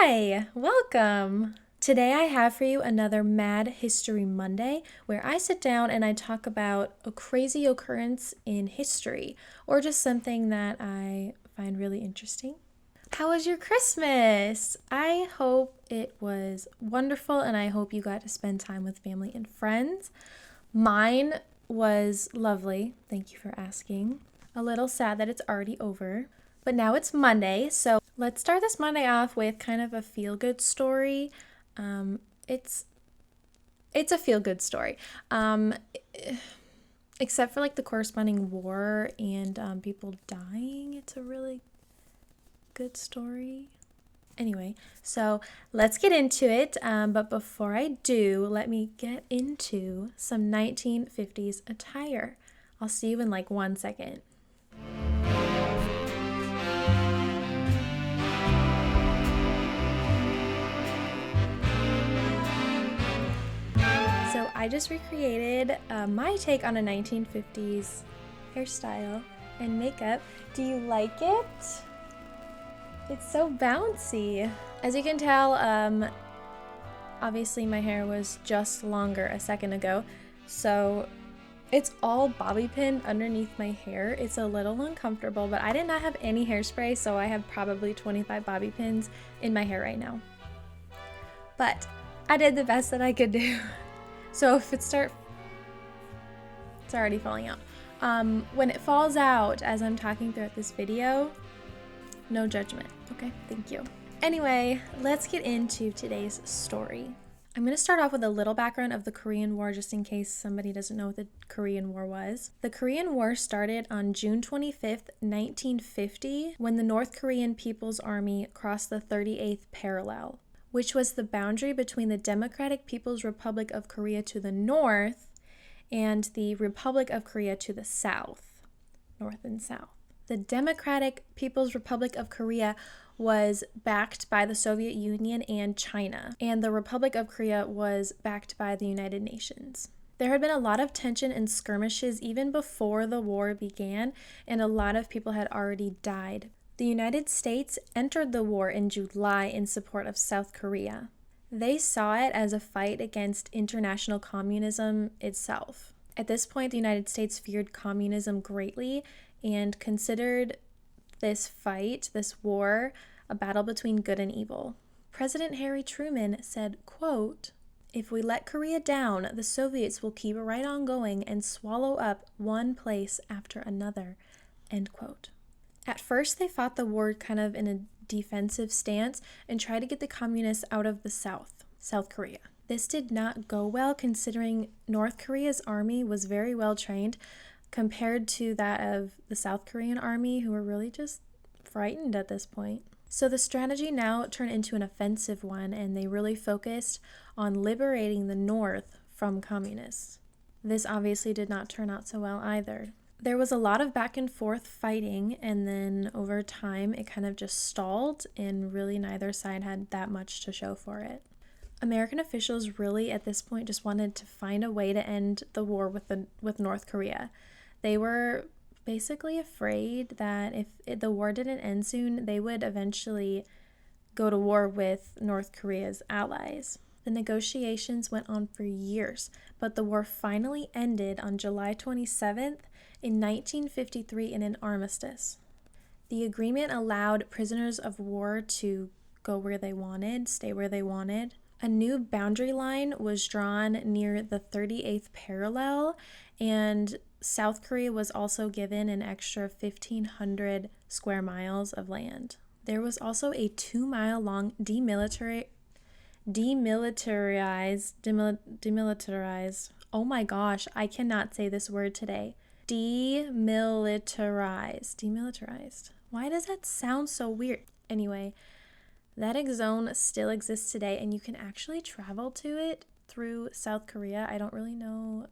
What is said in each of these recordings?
Hi, welcome. Today I have for you another Mad History Monday where I sit down and I talk about a crazy occurrence in history or just something that I find really interesting. How was your Christmas? I hope it was wonderful and I hope you got to spend time with family and friends. Mine was lovely. Thank you for asking. A little sad that it's already over. But now it's Monday, so let's start this Monday off with kind of a feel-good story. It's a feel-good story, except for like the corresponding war and people dying. It's a really good story. Anyway, so let's get into it. But before I do, let me get into some 1950s attire. I'll see you in like 1 second. So I just recreated my take on a 1950s hairstyle and makeup. Do you like it? It's so bouncy. As you can tell, obviously my hair was just longer a second ago, so it's all bobby pin underneath my hair. It's a little uncomfortable, but I did not have any hairspray, so I have probably 25 bobby pins in my hair right now. But I did the best that I could do. So if it's already falling out. When it falls out as I'm talking throughout this video, no judgment, okay? Thank you. Anyway, let's get into today's story. I'm going to start off with a little background of the Korean War just in case somebody doesn't know what the Korean War was. The Korean War started on June 25th, 1950, when the North Korean People's Army crossed the 38th parallel, which was the boundary between the Democratic People's Republic of Korea to the north and the Republic of Korea to the south, north and south. The Democratic People's Republic of Korea was backed by the Soviet Union and China, and the Republic of Korea was backed by the United Nations. There had been a lot of tension and skirmishes even before the war began, and a lot of people had already died. The United States entered the war in July in support of South Korea. They saw it as a fight against international communism itself. At this point, the United States feared communism greatly and considered this fight, this war, a battle between good and evil. President Harry Truman said, quote, "If we let Korea down, the Soviets will keep right on going and swallow up one place after another," end quote. At first, they fought the war kind of in a defensive stance and tried to get the communists out of the South Korea. This did not go well considering North Korea's army was very well trained compared to that of the South Korean army, who were really just frightened at this point. So the strategy now turned into an offensive one, and they really focused on liberating the North from communists. This obviously did not turn out so well either. There was a lot of back and forth fighting, and then over time it kind of just stalled, and really neither side had that much to show for it. American officials really at this point just wanted to find a way to end the war with North Korea. They were basically afraid that if the war didn't end soon, they would eventually go to war with North Korea's allies. The negotiations went on for years, but the war finally ended on July 27th in 1953 in an armistice. The agreement allowed prisoners of war to go where they wanted, stay where they wanted. A new boundary line was drawn near the 38th parallel, and South Korea was also given an extra 1,500 square miles of land. There was also a 2-mile long demilitarized, oh my gosh, I cannot say this word today. Demilitarized. Why does that sound so weird? Anyway, that zone still exists today, and you can actually travel to it through South Korea. I don't really know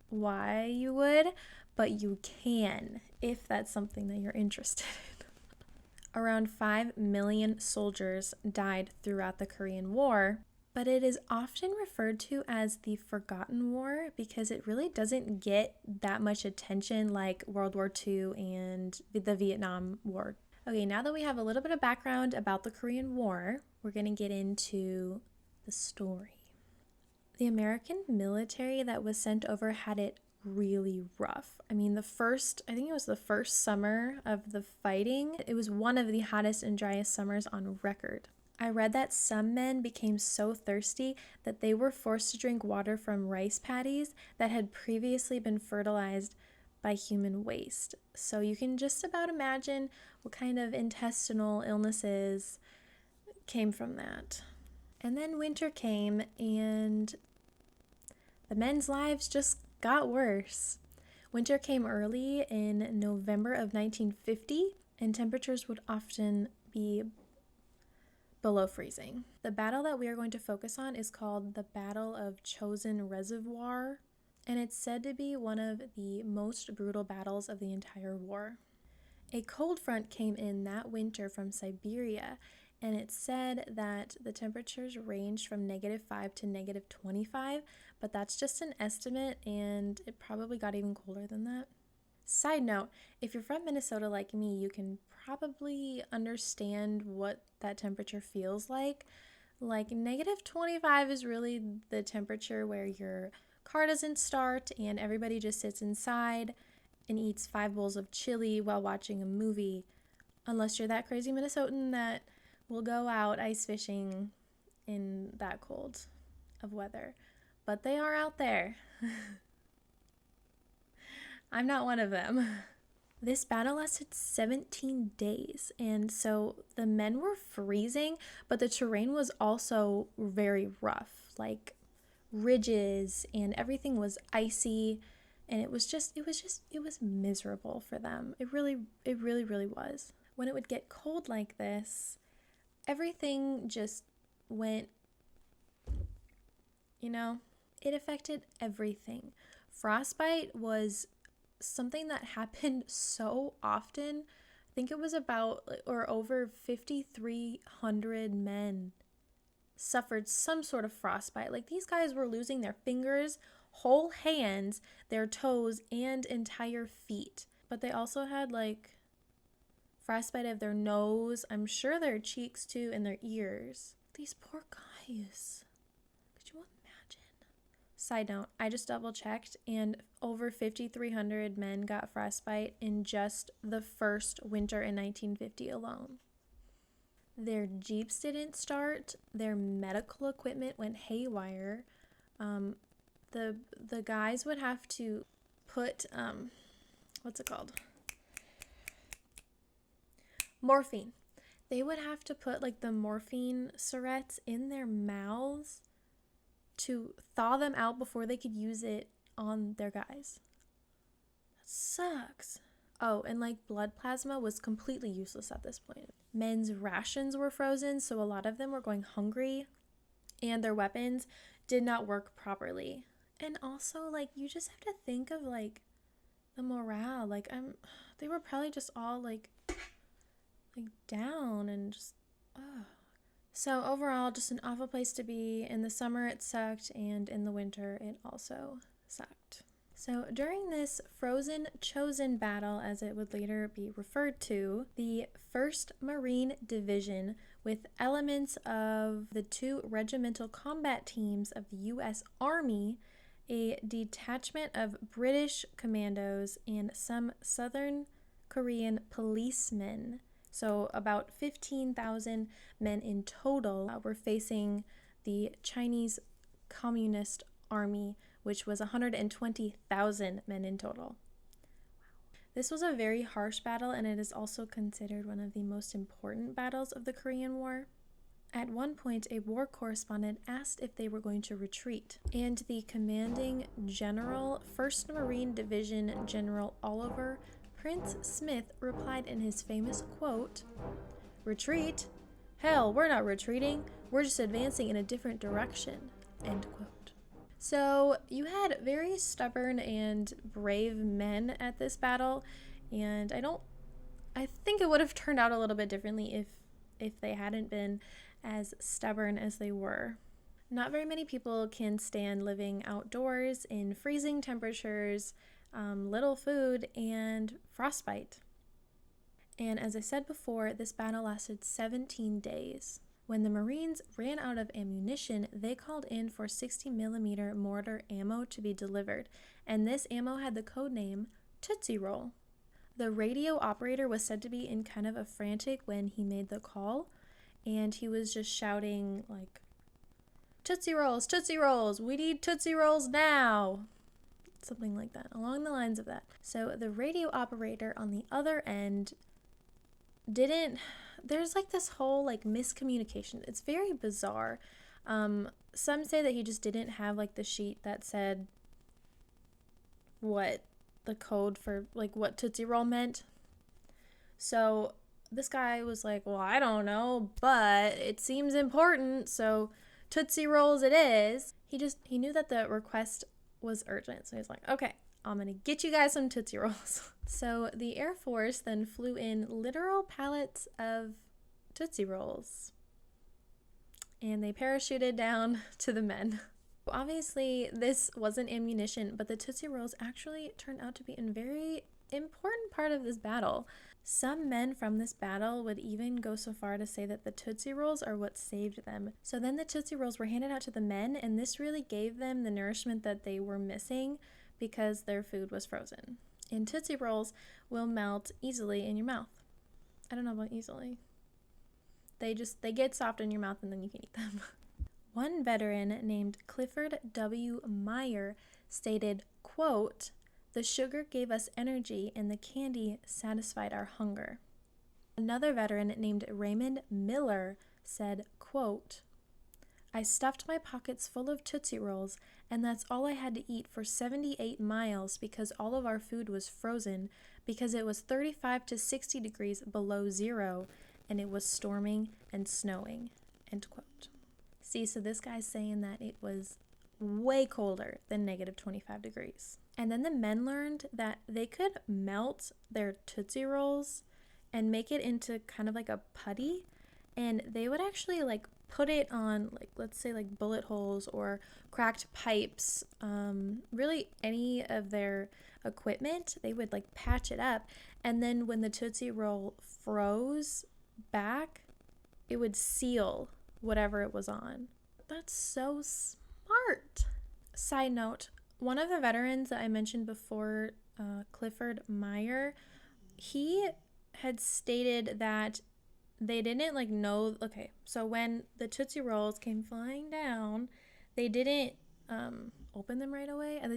why you would, but you can if that's something that you're interested in. Around 5 million soldiers died throughout the Korean War, but it is often referred to as the Forgotten War because it really doesn't get that much attention like World War II and the Vietnam War. Okay, now that we have a little bit of background about the Korean War, we're going to get into the story. The American military that was sent over had it really rough. I mean, I think it was the first summer of the fighting, it was one of the hottest and driest summers on record. I read that some men became so thirsty that they were forced to drink water from rice paddies that had previously been fertilized by human waste. So you can just about imagine what kind of intestinal illnesses came from that. And then winter came and the men's lives just got worse. Winter came early in November of 1950, and temperatures would often be below freezing. The battle that we are going to focus on is called the Battle of Chosin Reservoir, and it's said to be one of the most brutal battles of the entire war. A cold front came in that winter from Siberia, and it said that the temperatures ranged from -5 to -25, but that's just an estimate, and it probably got even colder than that. Side note, if you're from Minnesota like me, you can probably understand what that temperature feels like. Like -25 is really the temperature where your car doesn't start and everybody just sits inside and eats 5 bowls of chili while watching a movie, unless you're that crazy Minnesotan that will go out ice fishing in that cold of weather. But they are out there. I'm not one of them. This battle lasted 17 days, and so the men were freezing, but the terrain was also very rough, like ridges, and everything was icy, and it was miserable for them. It really was. When it would get cold like this, everything just went, it affected everything. Frostbite was something that happened so often. I think it was about or over 5,300 men suffered some sort of frostbite. Like, these guys were losing their fingers, whole hands, their toes, and entire feet. But they also had like frostbite of their nose, I'm sure their cheeks too, and their ears. These poor guys. Could you imagine? Side note, I just double checked, and over 5,300 men got frostbite in just the first winter in 1950 alone. Their Jeeps didn't start. Their medical equipment went haywire. The guys would have to put, what's it called? Morphine. They would have to put like the morphine syringes in their mouths to thaw them out before they could use it on their guys. That sucks. Oh, and like blood plasma was completely useless at this point. Men's rations were frozen, so a lot of them were going hungry, and their weapons did not work properly. And also, like, you just have to think of like the morale. Like, they were probably just all like down and just So overall, just an awful place to be. In the summer it sucked, and in the winter it also sucked. So during this frozen chosen battle, as it would later be referred to, the 1st Marine Division, with elements of the 2 regimental combat teams of the U.S. Army, a detachment of British commandos, and some Southern Korean policemen, so about 15,000 men in total, were facing the Chinese Communist Army, which was 120,000 men in total. This was a very harsh battle, and it is also considered one of the most important battles of the Korean War. At one point, a war correspondent asked if they were going to retreat, and the commanding general, 1st Marine Division General Oliver Prince Smith, replied in his famous quote, "Retreat? Hell, we're not retreating. We're just advancing in a different direction," end quote. So you had very stubborn and brave men at this battle, and I think it would have turned out a little bit differently if they hadn't been as stubborn as they were. Not very many people can stand living outdoors in freezing temperatures, little food, and frostbite. And as I said before, this battle lasted 17 days. When the Marines ran out of ammunition, they called in for 60mm mortar ammo to be delivered, and this ammo had the code name Tootsie Roll. The radio operator was said to be in kind of a frantic when he made the call, and he was just shouting like, Tootsie Rolls, we need Tootsie Rolls now! Something like that, along the lines of that. So the radio operator on the other end there's like this whole like miscommunication. It's very bizarre. Some say that he just didn't have like the sheet that said what the code for like what Tootsie Roll meant. So this guy was like, well, I don't know, but it seems important, so Tootsie Rolls it is. He knew that the request was urgent, so he's like, okay, I'm gonna get you guys some Tootsie Rolls. So the Air Force then flew in literal pallets of Tootsie Rolls, and they parachuted down to the men. Obviously, this wasn't ammunition, but the Tootsie Rolls actually turned out to be a very important part of this battle. Some men from this battle would even go so far to say that the Tootsie Rolls are what saved them. So then the Tootsie Rolls were handed out to the men, and this really gave them the nourishment that they were missing because their food was frozen. And Tootsie Rolls will melt easily in your mouth. I don't know about easily. They get soft in your mouth and then you can eat them. One veteran named Clifford W. Meyer stated, quote, "The sugar gave us energy and the candy satisfied our hunger." Another veteran named Raymond Miller said, quote, "I stuffed my pockets full of Tootsie Rolls, and that's all I had to eat for 78 miles because all of our food was frozen because it was 35 to 60 degrees below zero and it was storming and snowing." End quote. See, so this guy's saying that it was way colder than negative 25 degrees. And then the men learned that they could melt their Tootsie Rolls and make it into kind of like a putty, and they would actually like put it on, like, let's say like bullet holes or cracked pipes, really any of their equipment. They would like patch it up, and then when the Tootsie Roll froze back, it would seal whatever it was on. That's so smart. Side note, one of the veterans that I mentioned before, Clifford Meyer, he had stated that they didn't like know, okay, so when the Tootsie Rolls came flying down, they didn't open them right away. At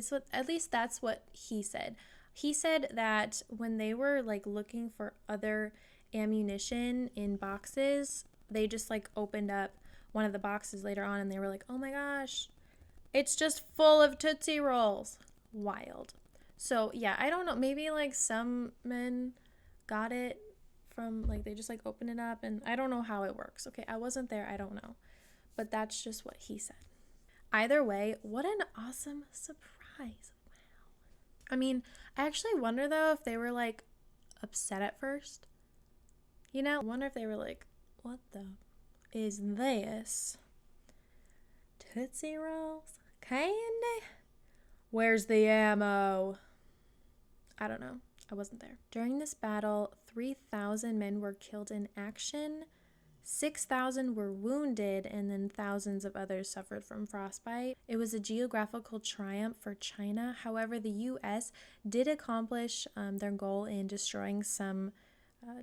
least that's what he said. He said that when they were like looking for other ammunition in boxes, they just like opened up one of the boxes later on and they were like, oh my gosh, it's just full of Tootsie Rolls. Wild. So yeah, I don't know, maybe like some men got it from like, they just like open it up, and I don't know how it works. Okay, I wasn't there, I don't know, but that's just what he said. Either way, what an awesome surprise. Wow. I mean, I actually wonder though if they were like upset at first, you know. I wonder if they were like, what the is this? Tootsie Rolls? Candy? Where's the ammo? I don't know. I wasn't there. During this battle, 3,000 men were killed in action, 6,000 were wounded, and then thousands of others suffered from frostbite. It was a geographical triumph for China. However, the U.S. did accomplish their goal in destroying some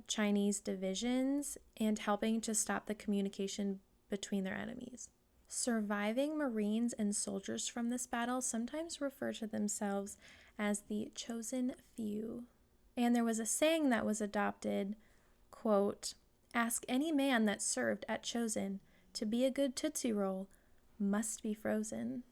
Chinese divisions and helping to stop the communication between their enemies. Surviving Marines and soldiers from this battle sometimes refer to themselves as the chosen few. And there was a saying that was adopted, quote, "Ask any man that served at Chosen, to be a good Tootsie Roll must be frozen,"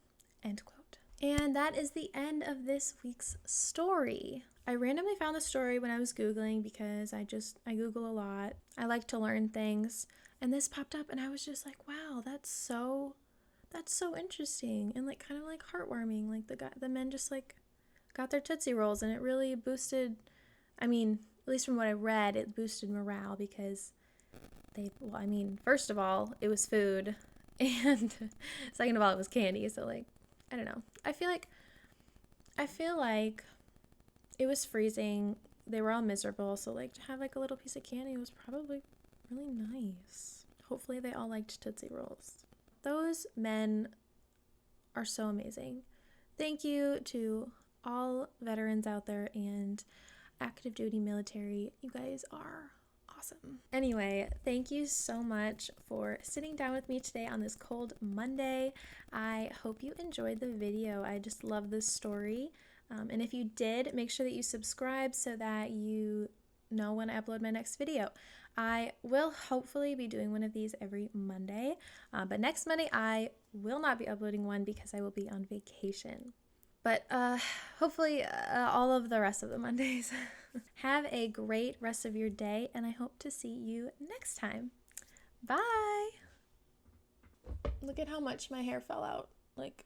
end quote. And that is the end of this week's story. I randomly found the story when I was Googling because I Google a lot. I like to learn things. And this popped up and I was just like, wow, that's so interesting and like kind of like heartwarming. Like the men just like got their Tootsie Rolls, and it really boosted, I mean, at least from what I read, it boosted morale because first of all, it was food, and second of all, it was candy. So like, I don't know. I feel like it was freezing. they were all miserable. So like to have like a little piece of candy was probably really nice. Hopefully they all liked Tootsie Rolls. Those men are so amazing. Thank you to all veterans out there and active duty military. You guys are awesome. Anyway, thank you so much for sitting down with me today on this cold Monday. I hope you enjoyed the video. I just love this story. And if you did, make sure that you subscribe so that you know when I upload my next video. I will hopefully be doing one of these every Monday, but next Monday I will not be uploading one because I will be on vacation. But hopefully all of the rest of the Mondays. Have a great rest of your day, and I hope to see you next time. Bye! Look at how much my hair fell out. Like,